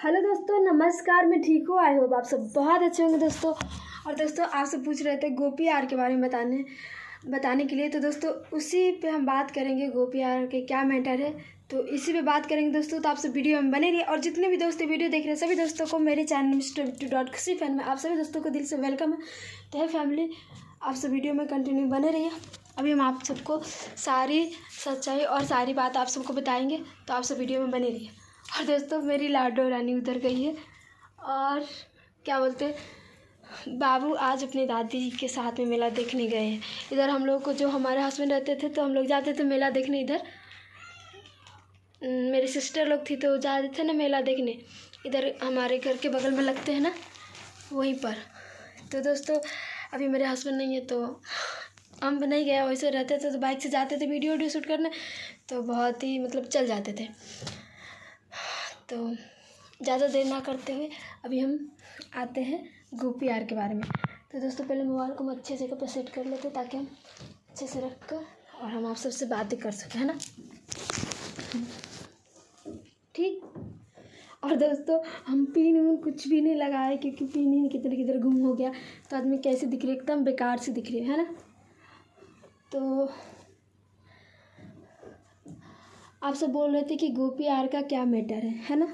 Hello दोस्तों, नमस्कार। मैं ठीक हूँ। आई होप आप सब बहुत अच्छे होंगे दोस्तों। और दोस्तों, आप सब पूछ रहे थे गोपी आर के बारे में बताने के लिए। तो दोस्तों, उसी पे हम बात करेंगे, गोपी आर के क्या मैटर है, तो इसी पे बात करेंगे दोस्तों। तो आप सब वीडियो में बने रहिए। और जितने भी दोस्त वीडियो देख रहे हैं सभी दोस्तों को मेरे चैनल Mr.Vitu.Khushi में आप सभी दोस्तों को दिल से वेलकम है। तो है फैमिली, आप सब वीडियो में कंटिन्यू बने रहिए। अभी हम आप सबको सारी सच्चाई और सारी बात आप सबको बताएंगे, तो आप सब वीडियो में बने रहिए। और दोस्तों, मेरी लाडो रानी उतर गई है। और क्या बोलते, बाबू आज अपनी दादी के साथ में मेला देखने गए हैं। इधर हम लोग को, जो हमारे हस्बैंड रहते थे, तो हम लोग जाते थे मेला देखने। इधर मेरी सिस्टर लोग थी तो जाते थे ना मेला देखने। इधर हमारे घर के बगल में लगते हैं ना, वहीं पर। तो दोस्तों, अभी मेरे हस्बैंड नहीं है तो हम नहीं गए। वैसे रहते थे तो बाइक से जाते थे वीडियो शूट करने, तो बहुत ही मतलब चल जाते थे। तो ज़्यादा देर ना करते हुए अभी हम आते हैं गोपी आर के बारे में। तो दोस्तों, पहले मोबाइल को हम अच्छे जगह पर सेट कर लेते ताकि हम अच्छे से रख कर और हम आप सबसे बातें कर सकें, है ना, ठीक। और दोस्तों, हम पिन कुछ भी नहीं लगाए, क्योंकि पिन ही किधर गुम हो गया। तो आदमी कैसे दिख रही है, एकदम बेकार से दिख रही है ना। तो आप सब बोल रहे थे कि गोपी आर का क्या मैटर है ना।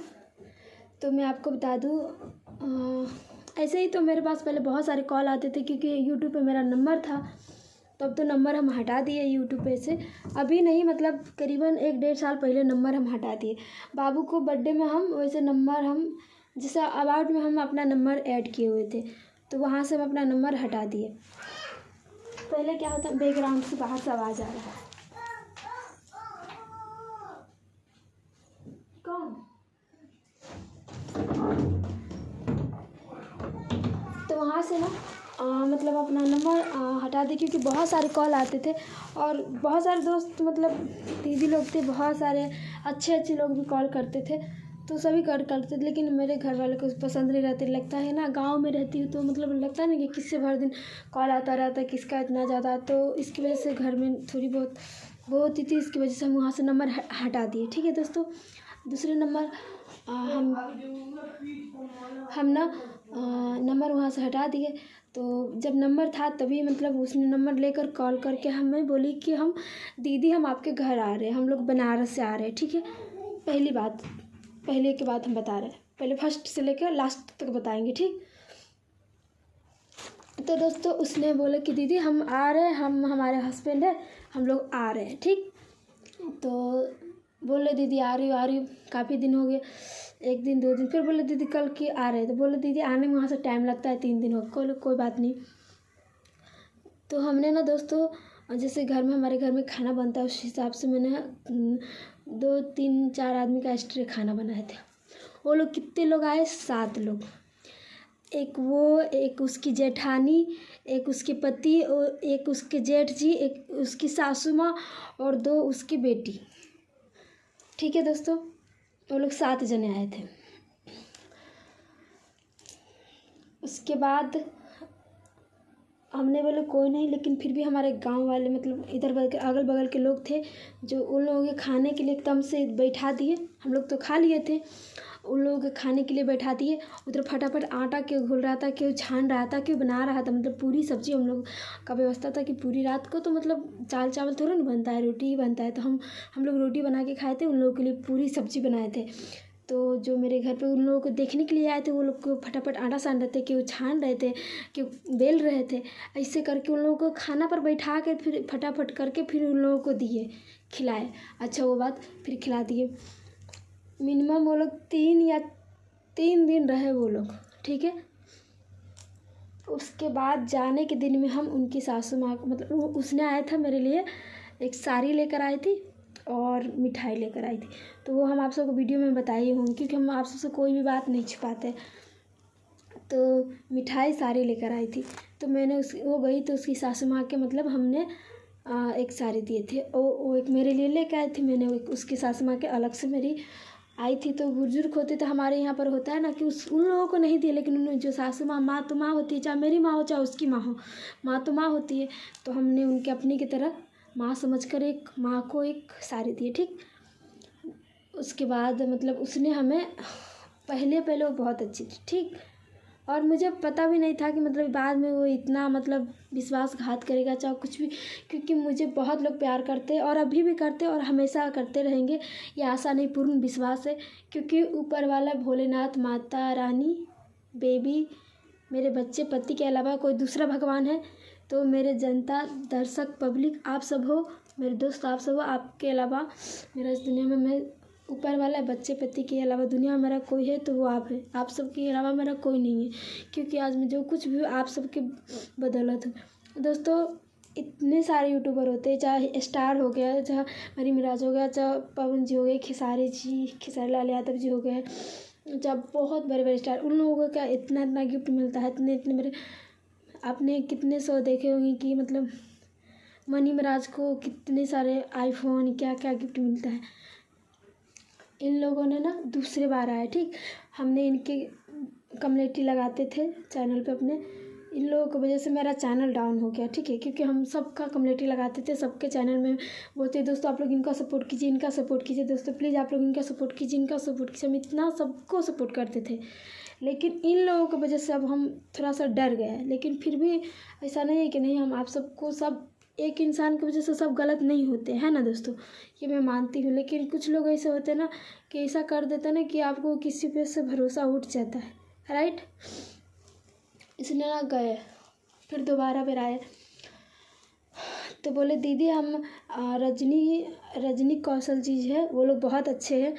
तो मैं आपको बता दूँ, ऐसे ही तो मेरे पास पहले बहुत सारे कॉल आते थे, क्योंकि यूट्यूब पे मेरा नंबर था। तो अब तो नंबर हम हटा दिए यूट्यूब पे से। अभी नहीं, मतलब करीबन 1-1.5 साल पहले नंबर हम हटा दिए। बाबू को बर्थडे में हम वैसे नंबर हम जैसे अबाउट में हम अपना नंबर ऐड किए हुए थे, तो वहाँ से हम अपना नंबर हटा दिए। पहले क्या होता, बैकग्राउंड से बाहर से आवाज़ आ रहा है, कौन? तो वहाँ से ना मतलब अपना नंबर हटा दी, क्योंकि बहुत सारे कॉल आते थे। और बहुत सारे दोस्त, मतलब दीदी लोग थे, बहुत सारे अच्छे लोग भी कॉल करते थे। तो सभी करते थे, लेकिन मेरे घर वाले को पसंद नहीं रहते। लगता है ना, गांव में रहती हूँ तो मतलब लगता है ना कि किससे भर दिन कॉल आता रहता है, किसका इतना ज़्यादा। तो इसकी वजह से घर में थोड़ी बहुत ही थी, इसकी वजह से हम वहाँ से नंबर हटा दिए। ठीक है दोस्तों, दूसरे नंबर हम ना नंबर वहाँ से हटा दिए। तो जब नंबर था तभी मतलब उसने नंबर लेकर कॉल करके हमें बोली कि हम दीदी हम आपके घर आ रहे हैं, हम लोग बनारस से आ रहे हैं। ठीक है, पहले की बात हम बता रहे हैं, पहले फर्स्ट से लेकर लास्ट तक बताएंगे, ठीक। तो दोस्तों, उसने बोला कि दीदी हम आ रहे हैं, हमारे हस्बैंड है, हम लोग आ रहे हैं, ठीक। तो बोले दीदी आ रही हूँ, काफ़ी दिन हो गए, 1 दिन 2 दिन। फिर बोले दीदी कल की आ रहे हैं। तो बोले दीदी आने में वहाँ से टाइम लगता है, 3 दिन हो गए। कोई बात नहीं। तो हमने ना दोस्तों, जैसे घर में हमारे घर में खाना बनता है, उस हिसाब से मैंने 2 3 4 आदमी का एक्स्ट्रा खाना बनाए थे। वो लोग कितने लोग आए, 7 लोग। एक उसकी जेठानी, एक उसके पति, और एक उसके जेठ जी, एक उसकी सासू माँ, और 2 उसकी बेटी। ठीक है दोस्तों, वो लोग 7 जने आए थे। उसके बाद हमने बोले कोई नहीं, लेकिन फिर भी हमारे गांव वाले, मतलब इधर अगल बगल के लोग थे, जो उन लोगों के खाने के लिए एकदम से बैठा दिए। हम लोग तो खा लिए थे, उन लोगों के खाने के लिए बैठा दिए। उधर फटाफट आटा क्यों घुल रहा था, क्यों छान रहा था, क्यों बना रहा था। मतलब पूरी सब्जी हम लोग का व्यवस्था था कि पूरी रात को तो मतलब दाल चावल थोड़ा ना बनता है, रोटी ही बनता है। तो हम लोग रोटी बना के खाए थे, उन लोगों के लिए पूरी सब्जी बनाए थे। तो जो मेरे घर पे उन लोगों को देखने के लिए आए थे, वो लोग को फटाफट आटा सान रहे थे, कि वो छान रहे थे, कि बेल रहे थे। ऐसे करके उन लोगों को खाना पर बैठा के फिर फटाफट करके फिर उन लोगों को दिए, खिलाए। अच्छा, वो बात, फिर खिला दिए। मिनिमम वो लोग 3 दिन रहे वो लोग, ठीक है। उसके बाद जाने के दिन में हम उनकी सासू माँ को, मतलब उसने आया था मेरे लिए, एक साड़ी लेकर आई थी और मिठाई लेकर आई थी। तो वो हम आप सबको वीडियो में बताई होंगी, क्योंकि हम आप सबसे कोई भी बात नहीं छिपाते। तो मिठाई साड़ी लेकर आई थी। तो मैंने वो गई तो उसकी सासू माँ के, मतलब हमने एक साड़ी दिए थे। वो एक मेरे लिए लेकर आई थी, मैंने उसकी सासू माँ के अलग से मेरी आई थी। तो बुजुर्ग होते तो हमारे यहाँ पर होता है ना कि उन लोगों को नहीं दिए, लेकिन उन्होंने जो सासू माँ तो माँ होती है, चाहे मेरी माँ हो चाहे उसकी माँ हो, माँ तो माँ होती है। तो हमने उनके अपनी की तरह माँ समझकर एक माँ को एक साड़ी दी, ठीक। उसके बाद मतलब उसने हमें पहले पहले वो बहुत अच्छी थी, ठीक। और मुझे पता भी नहीं था कि मतलब बाद में वो इतना मतलब विश्वासघात करेगा चाहे कुछ भी, क्योंकि मुझे बहुत लोग प्यार करते और अभी भी करते और हमेशा करते रहेंगे, ये आशा नहीं पूर्ण विश्वास है। क्योंकि ऊपर वाला भोलेनाथ, माता रानी, बेबी, मेरे बच्चे, पति के अलावा कोई दूसरा भगवान है। तो मेरे जनता, दर्शक, पब्लिक, आप सब हो, मेरे दोस्त आप सब हो, आपके अलावा मेरा इस दुनिया में मैं ऊपर वाला बच्चे, पति के अलावा दुनिया में मेरा कोई है तो वो आप है। आप सबके अलावा मेरा कोई नहीं है, क्योंकि आज मैं जो कुछ भी आप सबके बदौलत हूँ। दोस्तों, इतने सारे यूट्यूबर होते हैं, चाहे स्टार हो गया, चाहे मरी मिराज हो गया, चाहे पवन जी हो गए, खेसारी लाल यादव जी हो गए, चाहे बहुत बड़े बड़े स्टार, उन लोगों को क्या इतना इतना गिफ्ट मिलता है, इतने इतने मेरे आपने कितने शो देखे होंगे कि मतलब मनी मिराज को कितने सारे आईफोन क्या क्या गिफ्ट मिलता है। इन लोगों ने ना दूसरे बार आया, ठीक। हमने इनके कम्युनिटी लगाते थे चैनल पे अपने, इन लोगों की वजह से मेरा चैनल डाउन हो गया, ठीक है। क्योंकि हम सबका कम्युनिटी लगाते थे, सबके चैनल में बोलते दोस्तों आप लोग इनका सपोर्ट कीजिए, इनका सपोर्ट कीजिए, दोस्तों प्लीज़ आप लोग इनका सपोर्ट कीजिए, इनका सपोर्ट कीजिए। हम इतना सबको सपोर्ट करते थे, लेकिन इन लोगों की वजह से अब हम थोड़ा सा डर गए। लेकिन फिर भी ऐसा नहीं है कि नहीं, हम आप सबको, सब एक इंसान की वजह से सब गलत नहीं होते हैं ना दोस्तों, ये मैं मानती हूँ। लेकिन कुछ लोग ऐसे होते हैं ना कि ऐसा कर देते हैं ना कि आपको किसी पे से भरोसा उठ जाता है, राइट। इसलिए ना गए, फिर दोबारा फिर आए तो बोले दीदी हम रजनी कौशल जी है, वो लोग बहुत अच्छे हैं,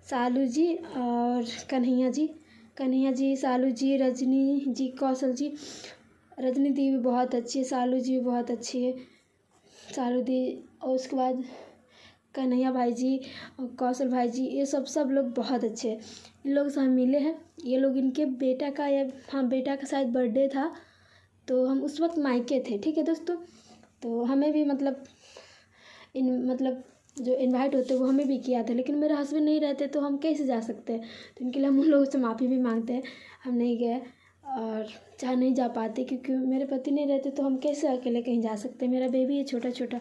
सालू जी और कन्हैया जी, सालू जी, रजनी जी, कौशल जी, रजनी दी भी बहुत अच्छी है, सालू जी भी बहुत अच्छी है, सालू दी, और उसके बाद कन्हैया भाई जी और कौशल भाई जी, ये सब लोग बहुत अच्छे हैं। इन लोग से हम मिले हैं, ये लोग इनके बेटा का या हाँ बेटा का शायद बर्थडे था, तो हम उस वक्त मायके थे, ठीक है दोस्तों। तो हमें भी मतलब जो इनवाइट होते वो हमें भी किया था, लेकिन मेरे हस्बैंड नहीं रहते तो हम कैसे जा सकते हैं। तो इनके लिए हम उन लोगों से माफ़ी भी मांगते हैं, हम नहीं गए और चाहे नहीं जा पाते, क्योंकि मेरे पति नहीं रहते तो हम कैसे अकेले कहीं जा सकते हैं। मेरा बेबी है छोटा छोटा,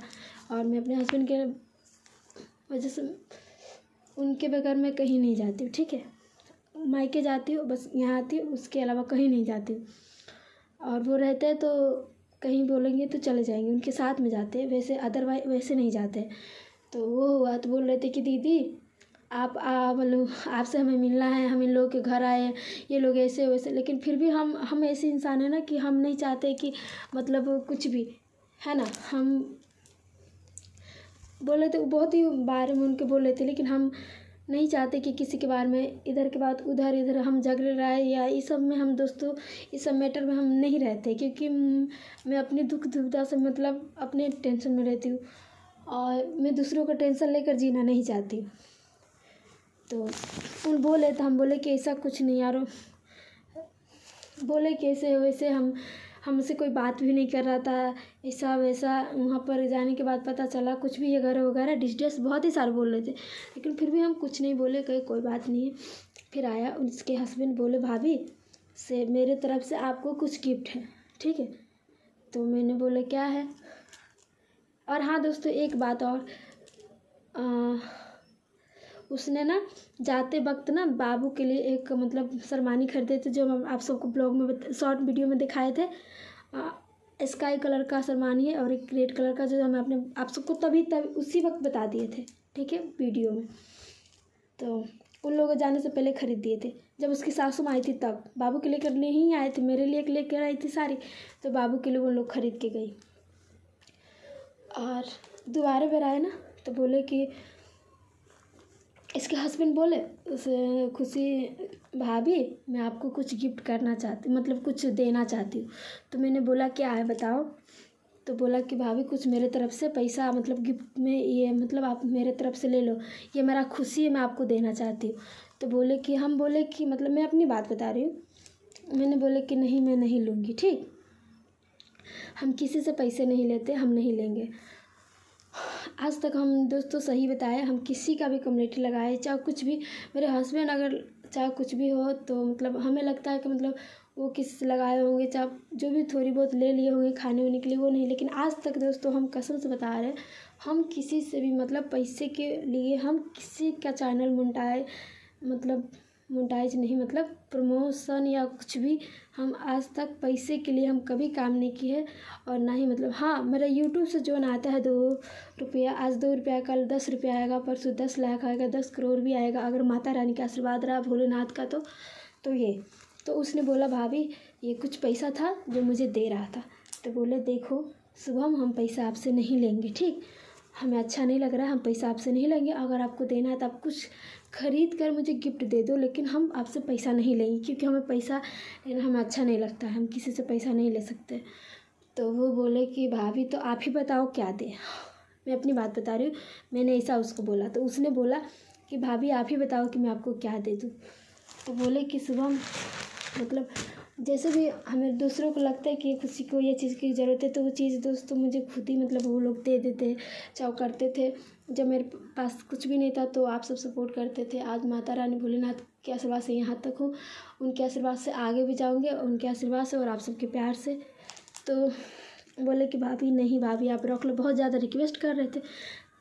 और मैं अपने हस्बैंड के वजह से उनके बगैर मैं कहीं नहीं जाती हूँ, ठीक है। मायके जाती हूँ बस, यहाँ आती हूँ, उसके अलावा कहीं नहीं जाती हूँ। और वो रहते हैं तो कहीं बोलेंगे तो चले जाएंगे, उनके साथ में जाते हैं, वैसे अदरवाइज वैसे नहीं जाते। तो वो हुआ तो बोल रहे थे कि दीदी आप बोलो आपसे हमें मिलना है, हम इन लोगों के घर आए, ये लोग ऐसे वैसे। लेकिन फिर भी हम ऐसे इंसान हैं ना कि हम नहीं चाहते कि मतलब कुछ भी, है ना। हम बोल रहे थे, बहुत ही बारे में उनके बोल रहे थे, लेकिन हम नहीं चाहते कि किसी के बारे में इधर के बाद उधर हम झगड़े रहे, या इस सब में हम दोस्तों इस सब मैटर में हम नहीं रहते। क्योंकि मैं अपनी दुख दुविधा से मतलब अपने टेंशन में रहती हूँ, और मैं दूसरों का टेंशन लेकर जीना नहीं चाहती। तो उन बोले तो हम बोले कि ऐसा कुछ नहीं यार, बोले कि ऐसे वैसे हमसे कोई बात भी नहीं कर रहा था, ऐसा वैसा। वहाँ पर जाने के बाद पता चला कुछ भी वगैरह वगैरह डिस्टेंस बहुत ही सारे बोल रहे थे, लेकिन फिर भी हम कुछ नहीं बोले, कहीं कोई बात नहीं है। फिर आया उसके हस्बैंड, बोले भाभी से मेरे तरफ से आपको कुछ गिफ्ट है, ठीक है। तो मैंने बोला क्या है। और हाँ दोस्तों, एक बात और, उसने ना जाते वक्त ना बाबू के लिए एक मतलब शरमानी खरीदे थे, जो हम आप सबको ब्लॉग में शॉर्ट वीडियो में दिखाए थे। स्काई कलर का शरमानी है और एक रेड कलर का, जो हम अपने आप सबको तभी उसी वक्त बता दिए थे, ठीक है, वीडियो में। तो उन लोगों जाने से पहले खरीद दिए थे, जब उसकी सासू माँ आई थी तब। बाबू के लेकर नहीं आए थे, मेरे लिए लेकर आई थी सारी, तो बाबू के लिए वो लोग खरीद के गई। और दोबारा फिर आए ना तो बोले कि इसके हस्बैंड बोले उसे, खुशी भाभी मैं आपको कुछ गिफ्ट करना चाहती, मतलब कुछ देना चाहती हूँ। तो मैंने बोला क्या है बताओ। तो बोला कि भाभी कुछ मेरे तरफ से पैसा मतलब गिफ्ट में, ये मतलब आप मेरे तरफ से ले लो, ये मेरा खुशी है, मैं आपको देना चाहती हूँ। तो बोले कि हम बोले कि मतलब मैं अपनी बात बता रही हूँ, मैंने बोले कि नहीं मैं नहीं लूँगी, ठीक, हम किसी से पैसे नहीं लेते, हम नहीं लेंगे। आज तक हम दोस्तों सही बताया, हम किसी का भी कम्युनिटी लगाए चाहे कुछ भी, मेरे हस्बैंड अगर चाहे कुछ भी हो तो मतलब हमें लगता है कि मतलब वो किसी से लगाए होंगे, चाहे जो भी थोड़ी बहुत ले लिए होंगे खाने वाने के लिए, वो नहीं। लेकिन आज तक दोस्तों हम कसम से बता रहे हैं, हम किसी से भी मतलब पैसे के लिए हम किसी का चैनल मुंडाए मतलब मोनेटाइज नहीं, मतलब प्रमोशन या कुछ भी हम आज तक पैसे के लिए हम कभी काम नहीं किए है। और ना ही मतलब हाँ, मेरा यूट्यूब से जो ना आता है 2 रुपया, आज 2 रुपया, कल 10 रुपया आएगा, परसों 10 लाख आएगा, 10 करोड़ भी आएगा, अगर माता रानी का आशीर्वाद रहा, भोलेनाथ का। तो ये तो उसने बोला भाभी ये कुछ पैसा था जो मुझे दे रहा था। तो बोले देखो शुभम, हम पैसा आपसे नहीं लेंगे, ठीक, हमें अच्छा नहीं लग रहा है, हम पैसा आपसे नहीं लेंगे। अगर आपको देना है तो आप कुछ खरीद कर मुझे गिफ्ट दे दो, लेकिन हम आपसे पैसा नहीं लेंगे, क्योंकि हमें पैसा लेना हमें अच्छा नहीं लगता है, हम किसी से पैसा नहीं ले सकते। तो वो बोले कि भाभी तो आप ही बताओ क्या दें। मैं अपनी बात बता रही हूँ, मैंने ऐसा उसको बोला। तो उसने बोला कि भाभी आप ही बताओ कि मैं आपको क्या दे दूँ। तो बोले कि शुभम, मतलब जैसे भी हमें दूसरों को लगता है कि किसी को ये चीज़ की ज़रूरत है, तो वो चीज़ दोस्तों मुझे खुद ही मतलब वो लोग दे देते, चाहे करते थे। जब मेरे पास कुछ भी नहीं था तो आप सब सपोर्ट करते थे। आज माता रानी भोलेनाथ के आशीर्वाद से यहाँ तक हूँ, उनके आशीर्वाद से आगे भी जाऊँगे, उनके आशीर्वाद से और आप सबके प्यार से। तो बोले कि भाभी नहीं, भाभी आप रख लो, बहुत ज़्यादा रिक्वेस्ट कर रहे थे।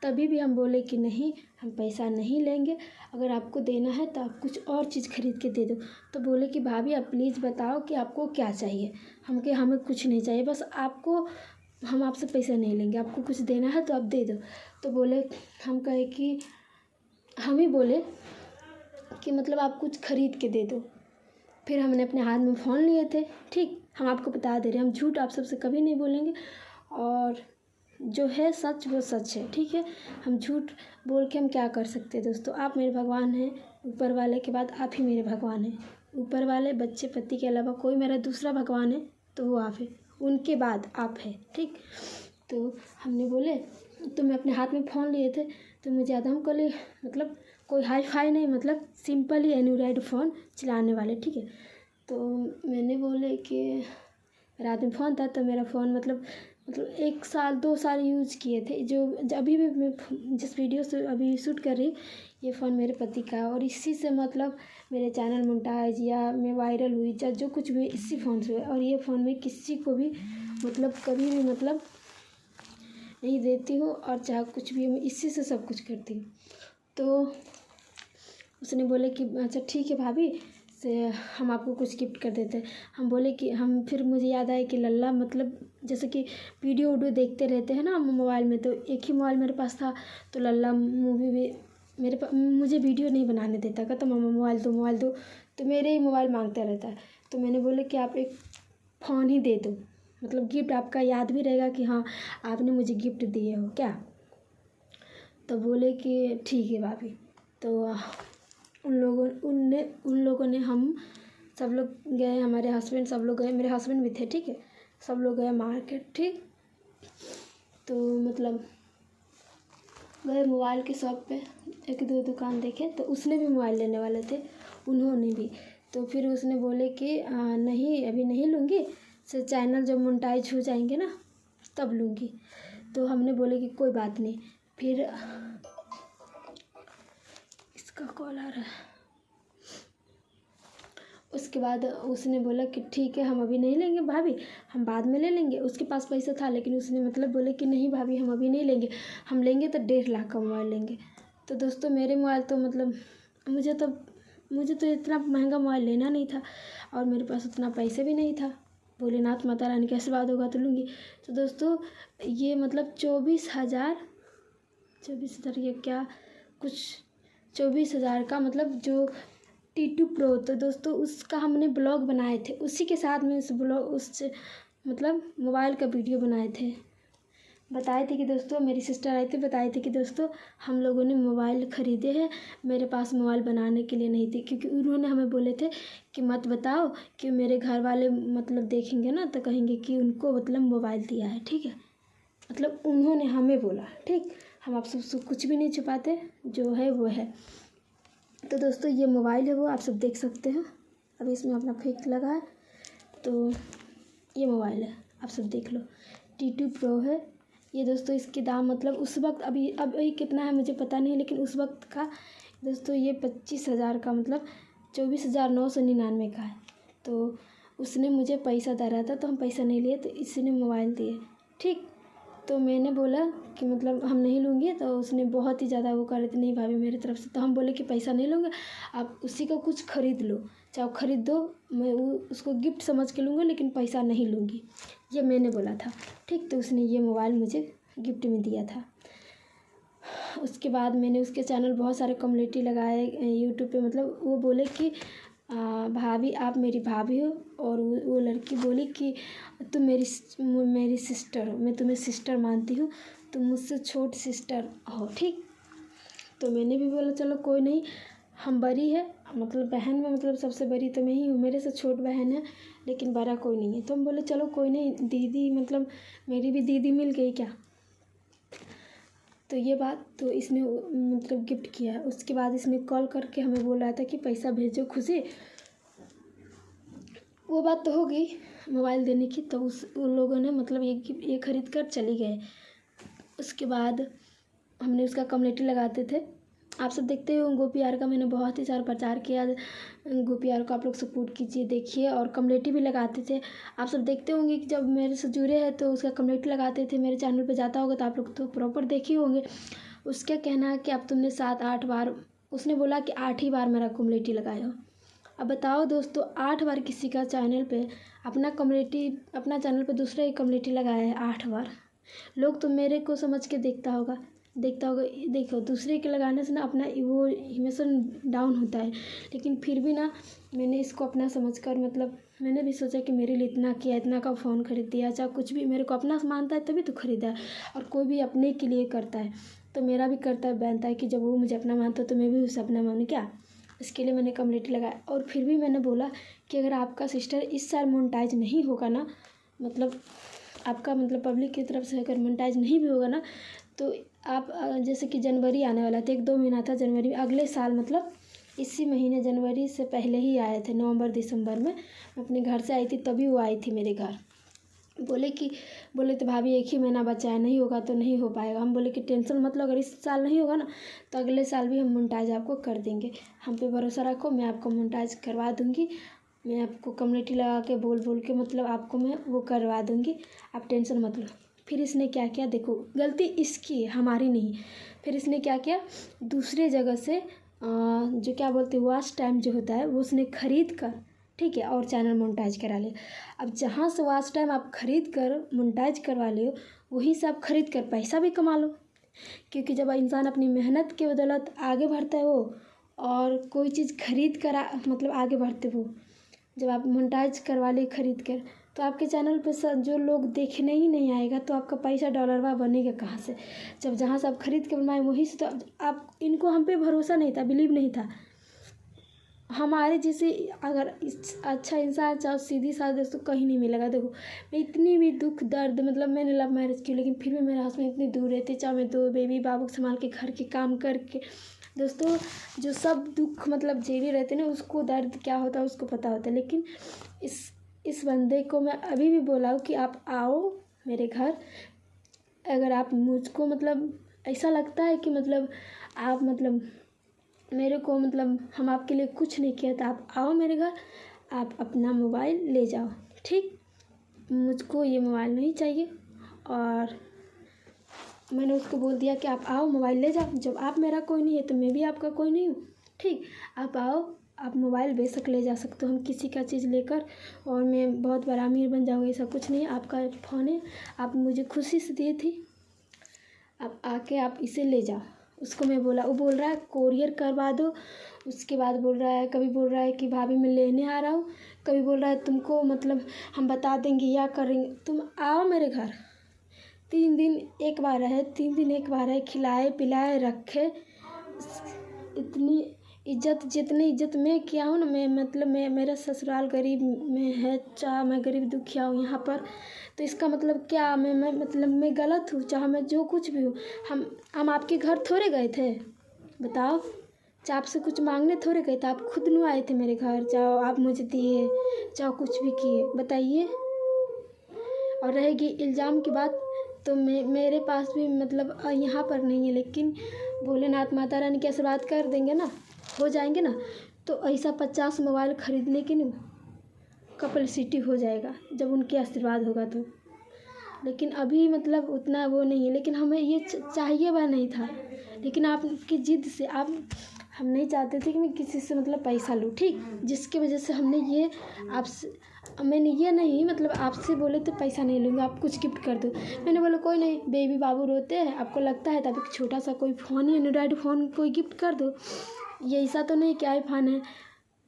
तभी भी हम बोले कि नहीं, हम पैसा नहीं लेंगे, अगर आपको देना है तो आप कुछ और चीज़ खरीद के दे दो। तो बोले कि भाभी आप प्लीज़ बताओ कि आपको क्या चाहिए। हमें कुछ नहीं चाहिए, बस आपको, हम आपसे पैसा नहीं लेंगे, आपको कुछ देना है तो आप दे दो। तो बोले, हम कहे कि हम ही बोले कि मतलब आप कुछ खरीद के दे दो। फिर हमने अपने हाथ में फ़ोन लिए थे, ठीक, हम आपको बता दे रहे हैं, हम झूठ आप सबसे कभी नहीं बोलेंगे, और जो है सच वो सच है, ठीक है। हम झूठ बोल के हम क्या कर सकते हैं दोस्तों। आप मेरे भगवान हैं, ऊपर वाले के बाद आप ही मेरे भगवान हैं। ऊपर वाले, बच्चे, पति के अलावा कोई मेरा दूसरा भगवान है तो वो आप है, उनके बाद आप है, ठीक। तो हमने बोले, तो मैं अपने हाथ में फ़ोन लिए थे, तो मुझे याद, हम कल मतलब कोई हाई फाई नहीं, मतलब सिंपल ही एंड्रॉयड फ़ोन चलाने वाले, ठीक है। तो मैंने बोले कि रात में फ़ोन था, तो मेरा फ़ोन मतलब 1 साल 2 साल यूज़ किए थे। जो अभी भी मैं जिस वीडियो से अभी शूट कर रही, ये फ़ोन मेरे पति का है, और इसी से मतलब मेरे चैनल मोनेटाइज या मैं वायरल हुई, चाहे जो कुछ भी इसी फ़ोन से हुआ। और ये फ़ोन में किसी को भी मतलब कभी भी मतलब नहीं देती हूँ, और चाहे कुछ भी, मैं इसी से सब कुछ करती हूँ। तो उसने बोले कि अच्छा ठीक है भाभी, से हम आपको कुछ गिफ्ट कर देते हैं। हम बोले कि हम, फिर मुझे याद आया कि लल्ला मतलब जैसे कि वीडियो देखते रहते हैं ना मोबाइल में, तो एक ही मोबाइल मेरे पास था। तो लल्ला मूवी भी मुझे वीडियो नहीं बनाने देता, कहता मम्मा मोबाइल दो, मोबाइल दो, तो मेरे ही मोबाइल मांगता रहता है। तो मैंने बोले कि आप एक फ़ोन ही दे दो, मतलब गिफ्ट आपका याद भी रहेगा कि हाँ आपने मुझे गिफ्ट दिए हो क्या। तो बोले कि ठीक है भाभी। तो उन लोगों ने हम सब लोग गए, हमारे हस्बैंड सब लोग गए, मेरे हस्बैंड भी थे, ठीक है, सब लोग गए मार्केट, ठीक। तो मतलब गए मोबाइल की शॉप पे, 1-2 दुकान देखे, तो उसने भी मोबाइल लेने वाले थे, उन्होंने भी। तो फिर उसने बोले कि नहीं अभी नहीं लूँगी, से चैनल जब मोनेटाइज हो जाएंगे ना तब लूँगी। तो हमने बोले कि कोई बात नहीं। फिर इसका कॉल आ रहा है। उसके बाद उसने बोला कि ठीक है हम अभी नहीं लेंगे भाभी, हम बाद में ले लेंगे। उसके पास पैसा था, लेकिन उसने मतलब बोले कि नहीं भाभी हम अभी नहीं लेंगे, हम लेंगे तो 1.5 लाख का मोबाइल लेंगे। तो दोस्तों मेरे मोबाइल तो मतलब मुझे तो इतना महंगा मोबाइल लेना नहीं था, और मेरे पास उतना पैसे भी नहीं था। भोलेनाथ माता रानी का आशीर्वाद होगा तो लूँगी। तो दोस्तों ये मतलब 24,000 या क्या कुछ 24,000 का, मतलब जो T2 Pro, तो दोस्तों उसका हमने ब्लॉग बनाए थे, उसी के साथ में उस मतलब मोबाइल का वीडियो बनाए थे। बताए थे कि दोस्तों, मेरी सिस्टर आई थी, बताए थे कि दोस्तों हम लोगों ने मोबाइल ख़रीदे हैं, मेरे पास मोबाइल बनाने के लिए नहीं थे, क्योंकि उन्होंने हमें बोले थे कि मत बताओ, कि मेरे घर वाले मतलब देखेंगे ना तो कहेंगे कि उनको मतलब मोबाइल दिया है, ठीक है। मतलब उन्होंने हमें बोला, ठीक, हम आप सबसे कुछ भी नहीं छुपाते, जो है वो है। तो दोस्तों ये मोबाइल है वो, आप सब देख सकते हैं, अभी इसमें अपना फेक लगा है। तो ये मोबाइल है, आप सब देख लो, T2 Pro है ये दोस्तों। इसके दाम मतलब उस वक्त, अभी कितना है मुझे पता नहीं, लेकिन उस वक्त का दोस्तों ये 25,000 का, मतलब 24,999 का है। तो उसने मुझे पैसा दे रहा था, तो हम पैसा नहीं लिए, तो इसी ने मोबाइल दिए, ठीक। तो मैंने बोला कि मतलब हम नहीं लूँगी, तो उसने बहुत ही ज़्यादा वो कर रहे थे, नहीं भाभी मेरी तरफ से। तो हम बोले कि पैसा नहीं लूँगा, आप उसी का कुछ खरीद लो, चाहे खरीद दो, मैं वो उसको गिफ्ट समझ के लूँगा, लेकिन पैसा नहीं लूँगी, ये मैंने बोला था। ठीक, तो उसने ये मोबाइल मुझे गिफ्ट में दिया था। उसके बाद मैंने उसके चैनल बहुत सारे कम्युनिटी लगाए यूट्यूब पे। मतलब वो बोले कि भाभी आप मेरी भाभी हो, और वो लड़की बोली कि तुम मेरी सिस्टर हो, मैं तुम्हें सिस्टर मानती हूँ, तुम मुझसे छोटी सिस्टर हो। ठीक, तो मैंने भी बोला चलो कोई नहीं, हम बड़ी है, मतलब बहन में मतलब सबसे बड़ी तो मैं ही हूँ, मेरे से छोट बहन है लेकिन बड़ा कोई नहीं है। तो हम बोले चलो कोई नहीं, दीदी मतलब मेरी भी दीदी मिल गई क्या। तो ये बात तो इसने मतलब गिफ्ट किया है। उसके बाद इसने कॉल करके हमें बोल रहा था कि पैसा भेजो खुशी। वो बात तो हो गई मोबाइल देने की, तो उन लोगों ने मतलब ये खरीद कर चली गए। उसके बाद हमने उसका कम्युनिटी लगाते थे, आप सब देखते हो गोपी यार का मैंने बहुत ही सारा प्रचार किया। गोपी यार को आप लोग सपोर्ट कीजिए, देखिए, और कम्युनिटी भी लगाते थे। आप सब देखते होंगे कि जब मेरे से जुड़े हैं तो उसका कम्युनिटी लगाते थे, मेरे चैनल पे जाता होगा तो आप लोग तो प्रॉपर देखे होंगे। उसका कहना है कि अब तुमने 7-8 बार, उसने बोला कि 8 ही बार मेरा कम्युनिटी लगाया हो। अब बताओ दोस्तों, 8 बार किसी का चैनल पे अपना चैनल पे दूसरा ही कम्युनिटी लगाया है 8 बार। लोग तो मेरे को समझ के देखता होगा। देखो, दूसरे के लगाने से ना अपना वो इमोशन डाउन होता है, लेकिन फिर भी ना मैंने इसको अपना समझकर मतलब मैंने भी सोचा कि मेरे लिए इतना किया, इतना का फ़ोन खरीद दिया, चाहे कुछ भी मेरे को अपना मानता है तभी तो खरीदा है। और कोई भी अपने के लिए करता है तो मेरा भी कर्तव्य बनता है कि जब वो मुझे अपना मानता है तो मैं भी उसे अपना मानूँ क्या। इसके लिए मैंने कम्युनिटी लगाया। और फिर भी मैंने बोला कि अगर आपका सिस्टर इस साल मोनेटाइज नहीं होगा ना, मतलब आपका मतलब पब्लिक की तरफ से अगर मोनेटाइज नहीं भी होगा ना, तो आप जैसे कि जनवरी आने वाला था, 1-2 महीना था जनवरी में, अगले साल मतलब इसी महीने जनवरी से पहले ही आए थे, नवंबर दिसंबर में मैं अपने घर से आई थी, तभी वो आई थी मेरे घर। बोले तो भाभी एक ही महीना बचा है, नहीं होगा तो नहीं हो पाएगा। हम बोले कि टेंशन मत लो, अगर इस साल नहीं होगा ना तो अगले साल भी हम मोनेटाइज आपको कर देंगे, हम पे भरोसा रखो, मैं आपको मोनेटाइज करवा दूँगी, मैं आपको कम्युनिटी लगा के बोल के मतलब आपको मैं वो करवा दूँगी, आप टेंशन मत लो। फिर इसने क्या किया, देखो गलती इसकी है, हमारी नहीं। फिर इसने क्या किया, दूसरे जगह से जो क्या बोलते हैं वॉच टाइम जो होता है वो उसने खरीद कर, ठीक है, और चैनल मोनेटाइज करा ले। अब जहाँ से वॉच टाइम आप खरीद कर मोनेटाइज करवा ले, वहीं से आप खरीद कर पैसा भी कमा लो, क्योंकि जब इंसान अपनी मेहनत के बदौलत आगे बढ़ता है वो, और कोई चीज़ खरीद कर मतलब आगे बढ़ते वो, जब आप मोनेटाइज करवा ले खरीद कर, तो आपके चैनल पे जो लोग देखने ही नहीं आएगा तो आपका पैसा डॉलरवा बनेगा कहाँ से। जब जहाँ से आप खरीद के बनवाए वहीं से, तो आप इनको हम पे भरोसा नहीं था, बिलीव नहीं था। हमारे जैसे अगर अच्छा इंसान चाहे सीधी साधे तो कहीं नहीं मिलेगा। देखो मैं इतनी भी दुख दर्द, मतलब मैंने लव मैरिज की लेकिन फिर भी मेरे हस्बैंड इतनी दूर रहते, चाहे मैं 2 बेबी बाबू संभाल के घर के काम करके। दोस्तों जो सब दुख मतलब झेले रहते ना, उसको दर्द क्या होता है उसको पता होता है। लेकिन इस बंदे को मैं अभी भी बोला हूँ कि आप आओ मेरे घर, अगर आप मुझको मतलब ऐसा लगता है कि मतलब आप मतलब मेरे को मतलब हम आपके लिए कुछ नहीं किया, तो आप आओ मेरे घर, आप अपना मोबाइल ले जाओ। ठीक, मुझको ये मोबाइल नहीं चाहिए। और मैंने उसको बोल दिया कि आप आओ मोबाइल ले जाओ, जब आप मेरा कोई नहीं है तो मैं भी आपका कोई नहीं हूँ। ठीक, आप आओ, आप मोबाइल बेशक ले जा सकते हो, हम किसी का चीज़ लेकर और मैं बहुत बड़ा अमीर बन जाऊँगी, ऐसा कुछ नहीं है। आपका फ़ोन है, आप मुझे खुशी से दिए थी, आप आके आप इसे ले जाओ। उसको मैं बोला, वो बोल रहा है कोरियर करवा दो। उसके बाद बोल रहा है, कभी बोल रहा है कि भाभी मैं लेने आ रहा हूँ, कभी बोल रहा है तुमको मतलब हम बता देंगे या करेंगे, तुम आओ मेरे घर। 3 दिन एक बार है, 3 दिन एक बार है, खिलाए पिलाए रखे। इतनी इज्जत, जितनी इज्जत मैं किया हूँ ना, मैं मतलब मेरा ससुराल गरीब में है, चाहे मैं गरीब दुखिया हूँ यहाँ पर, तो इसका मतलब क्या, मैं मतलब मैं गलत हूँ, चाहे मैं जो कुछ भी हूँ। हम आपके घर थोड़े गए थे, बताओ, चाहे आपसे कुछ मांगने थोड़े गए थे, आप खुद नहीं आए थे मेरे घर, चाहे आप मुझे दिए, चाहे कुछ भी किए, बताइए। और रहेगी इल्ज़ाम की बात, तो मेरे पास भी मतलब यहाँ पर नहीं है, लेकिन भोलेनाथ माता रानी के आशीर्वाद कर देंगे ना, हो जाएंगे ना, तो ऐसा 50 मोबाइल खरीदने की ना कैपेसिटी हो जाएगा जब उनके आशीर्वाद होगा तो। लेकिन अभी मतलब उतना वो नहीं है, लेकिन हमें ये चाहिए वह नहीं था, लेकिन आपकी ज़िद से हम नहीं चाहते थे कि मैं किसी से मतलब पैसा लूँ, ठीक, जिसकी वजह से हमने ये आपसे मैंने ये नहीं मतलब आपसे बोले तो पैसा नहीं लूँगा, आप कुछ गिफ्ट कर दो। मैंने बोला कोई नहीं, बेबी बाबू रोते हैं, आपको लगता है तब एक छोटा सा कोई फ़ोन ही एंड्रॉयड फ़ोन कोई गिफ्ट कर दो। ये ऐसा तो नहीं कि आईफोन है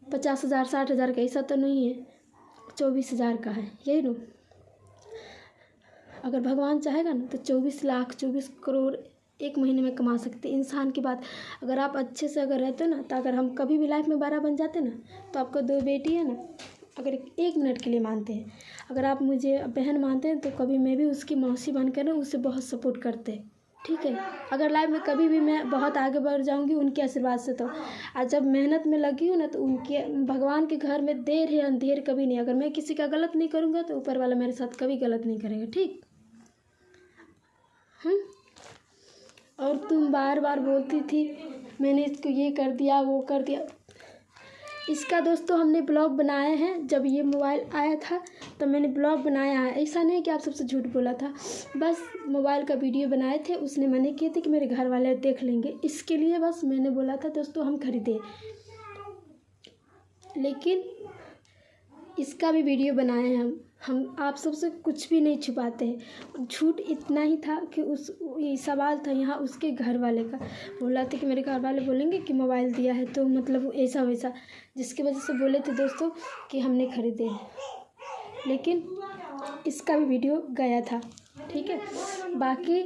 50,000 60,000 का, ऐसा तो नहीं है, 24,000 का है, यही लो। अगर भगवान चाहेगा ना तो 24 लाख 24 करोड़ एक महीने में कमा सकते इंसान की बात। अगर आप अच्छे से अगर रहते ना, तो अगर हम कभी भी लाइफ में बड़ा बन जाते ना, तो आपको 2 बेटी है ना, अगर 1 मिनट के लिए मानते हैं, अगर आप मुझे बहन मानते हैं तो कभी मैं भी उसकी मौसी बनकर ना उसे बहुत सपोर्ट करते, ठीक है। अगर लाइफ में कभी भी मैं बहुत आगे बढ़ जाऊंगी उनके आशीर्वाद से, तो आज जब मेहनत में लगी हूँ ना, तो उनके भगवान के घर में देर है अंधेर कभी नहीं। अगर मैं किसी का गलत नहीं करूँगा तो ऊपर वाला मेरे साथ कभी गलत नहीं करेगा, ठीक। और तुम बार बार बोलती थी मैंने इसको ये कर दिया वो कर दिया। इसका दोस्तों हमने ब्लॉग बनाए हैं, जब ये मोबाइल आया था तो मैंने ब्लॉग बनाया है, ऐसा नहीं कि आप सबसे झूठ बोला था, बस मोबाइल का वीडियो बनाए थे। उसने मना किए थे कि मेरे घर वाले देख लेंगे, इसके लिए बस मैंने बोला था दोस्तों हम खरीदे, लेकिन इसका भी वीडियो बनाए हैं हम आप सबसे कुछ भी नहीं छुपाते हैं। झूठ इतना ही था कि ये सवाल था यहाँ उसके घर वाले का, बोला था कि मेरे घर वाले बोलेंगे कि मोबाइल दिया है तो मतलब ऐसा वैसा, जिसकी वजह से बोले थे दोस्तों कि हमने खरीदे हैं, लेकिन इसका भी वीडियो गया था, ठीक है। बाकी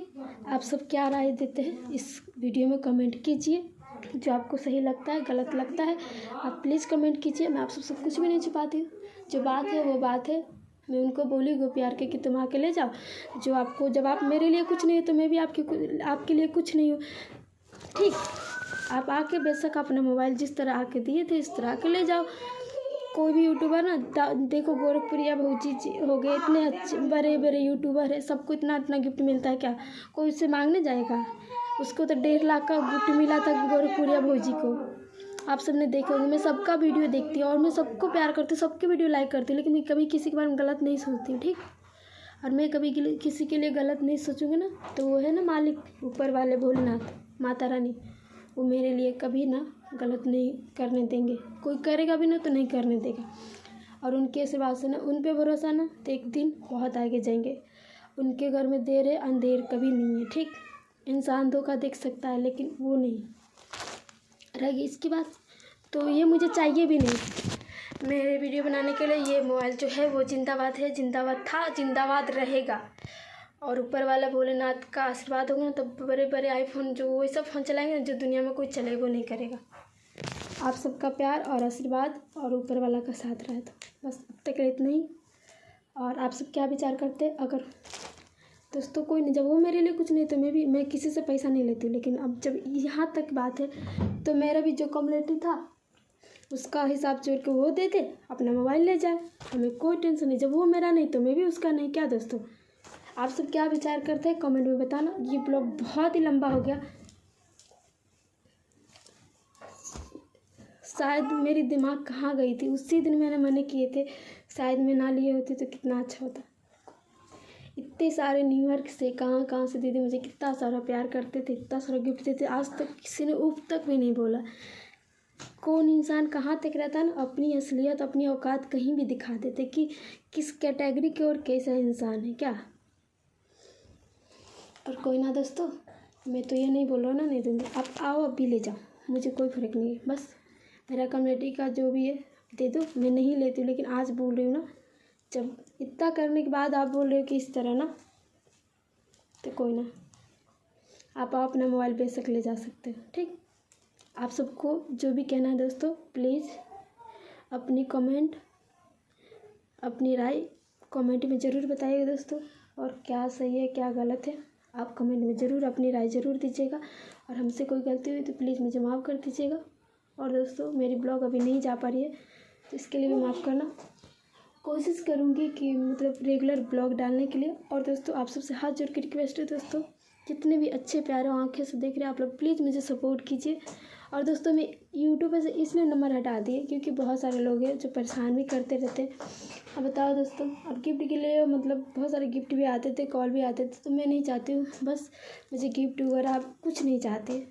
आप सब क्या राय देते हैं इस वीडियो में कमेंट कीजिए, जो आपको सही लगता है गलत लगता है आप प्लीज़ कमेंट कीजिए। मैं आप सबसे कुछ भी नहीं छुपाती हूँ, जो बात है वो बात है। मैं उनको बोली गो प्यार के कि तुम आके ले जाओ, जो आपको, जब आप मेरे लिए कुछ नहीं हो तो मैं भी आपके लिए कुछ नहीं हूँ, ठीक। आप आके बेशक अपना मोबाइल जिस तरह आके दिए थे इस तरह आके ले जाओ। कोई भी यूट्यूबर ना देखो, गोरखपुरिया भौजी जी हो गए, इतने अच्छे बड़े बड़े यूट्यूबर है, सबको इतना इतना गिफ्ट मिलता है, क्या कोई उससे मांगने जाएगा? उसको तो 1.5 लाख का गिफ्ट मिला था गोरखपुरिया भौजी को। आप सबने देखे होंगे, मैं सबका वीडियो देखती हूँ और मैं सबको प्यार करती हूँ, सबके वीडियो लाइक करती हूँ, लेकिन मैं कभी किसी के बारे में गलत नहीं सोचती हूँ, ठीक। और मैं कभी किसी के लिए गलत नहीं सोचूंगी ना, तो वो है ना मालिक ऊपर वाले भोलेनाथ माता रानी, वो मेरे लिए कभी ना गलत नहीं करने देंगे। कोई करेगा भी ना तो नहीं करने देगा, और उनके आशीर्वाद से ना, उन पे भरोसा ना, तो एक दिन बहुत आगे जाएंगे। उनके घर में देर है अंधेर कभी नहीं है, ठीक। इंसान धोखा देख सकता है लेकिन वो नहीं रहेगी इसकी बात। तो ये मुझे चाहिए भी नहीं मेरे वीडियो बनाने के लिए। ये मोबाइल जो है वो जिंदाबाद है, जिंदाबाद था, जिंदाबाद रहेगा, और ऊपर वाला भोलेनाथ का आशीर्वाद होगा ना तो बड़े बड़े आईफोन जो वो सब फ़ोन चलाएंगे जो दुनिया में कोई चले वो नहीं करेगा। आप सबका प्यार और आशीर्वाद और ऊपर वाला का साथ रहे तो बस अब तक इतना ही। और आप सब क्या विचार करते? अगर दोस्तों कोई नहीं, जब वो मेरे लिए कुछ नहीं तो मैं किसी से पैसा नहीं लेती हूँ, लेकिन अब जब यहाँ तक बात है तो मेरा भी जो कम्युनिटी था उसका हिसाब जोड़ के वो दे दे, अपना मोबाइल ले जाए, हमें कोई टेंशन नहीं। जब वो मेरा नहीं तो मैं भी उसका नहीं, क्या दोस्तों आप सब क्या विचार करते हैं कमेंट में बताना। ये ब्लॉग बहुत ही लंबा हो गया, शायद मेरी दिमाग कहाँ गई थी, उसी दिन मैंने मना किए थे, शायद मैं ना लिए होती तो कितना अच्छा होता। इतने सारे न्यूयॉर्क से कहाँ कहाँ से दीदी मुझे कितना सारा प्यार करते थे, इतना सारा गिफ्ट देते, आज तक किसी ने उफ तक भी नहीं बोला। कौन इंसान कहाँ तक रहता है ना, अपनी असलियत अपनी औकात कहीं भी दिखा देते कि किस कैटेगरी के और कैसा इंसान है क्या। और कोई ना दोस्तों, मैं तो ये नहीं बोल रहा ना नहीं दूँगी, आप आओ अब भी ले जाओ, मुझे कोई फ़र्क नहीं है। बस मेरा कम्युनिटी का जो भी है दे दो, मैं नहीं लेती हूँ, लेकिन आज बोल रही हूँ ना, जब इतना करने के बाद आप बोल रहे हो कि इस तरह ना, तो कोई ना, आप अपना मोबाइल बेशक ले जा सकते हो, ठीक। आप सबको जो भी कहना है दोस्तों प्लीज़ अपनी कमेंट अपनी राय कमेंट में ज़रूर बताइएगा दोस्तों, और क्या सही है क्या गलत है आप कमेंट में ज़रूर अपनी राय ज़रूर दीजिएगा। और हमसे कोई गलती हुई तो प्लीज़ मुझे माफ़ कर दीजिएगा। और दोस्तों मेरी ब्लॉग अभी नहीं जा पा रही है तो इसके लिए भी माफ़ करना, कोशिश करूँगी कि मतलब रेगुलर ब्लॉग डालने के लिए। और दोस्तों आप सबसे हाथ जोड़ के रिक्वेस्ट है दोस्तों, जितने भी अच्छे प्यारे आँखें से देख रहे हैं आप लोग प्लीज़ मुझे सपोर्ट कीजिए और दोस्तों मैं यूट्यूब पे से इसलिए नंबर हटा दिए क्योंकि बहुत सारे लोग हैं जो परेशान भी करते रहते हैं। अब बताओ दोस्तों, और गिफ्ट के लिए मतलब बहुत सारे गिफ्ट भी आते थे, कॉल भी आते थे, तो मैं नहीं चाहती हूँ बस मुझे गिफ्ट वगैरह आप कुछ नहीं चाहते।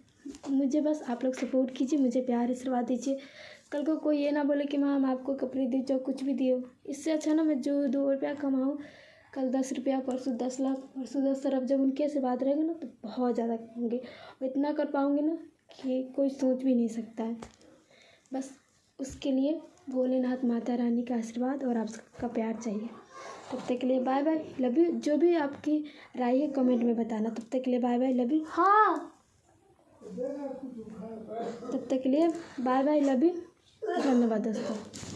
मुझे बस आप लोग सपोर्ट कीजिए, मुझे प्यार आशीर्वाद दीजिए। कल को कोई ये ना बोले कि माँ हम आपको कपड़े दिए जो कुछ भी दिए हो। इससे अच्छा ना मैं जो 2 रुपया कमाऊँ, कल 10 रुपया, परसों 10 लाख, परसों 10 अरब, जब उनके से बात रहेगा ना तो बहुत ज़्यादा होंगे और इतना कर पाऊँगी ना कि कोई सोच भी नहीं सकता है। बस उसके लिए भोलेनाथ माता रानी का आशीर्वाद और आप सबका प्यार चाहिए। तब तक के लिए बाय बाय, लव यू। जो भी आपकी राय है कमेंट में बताना। तब तक के लिए बाय बाय, लव यू। हाँ, तब तक के लिए बाय बाय, लव यू। धन्यवाद दोस्तों।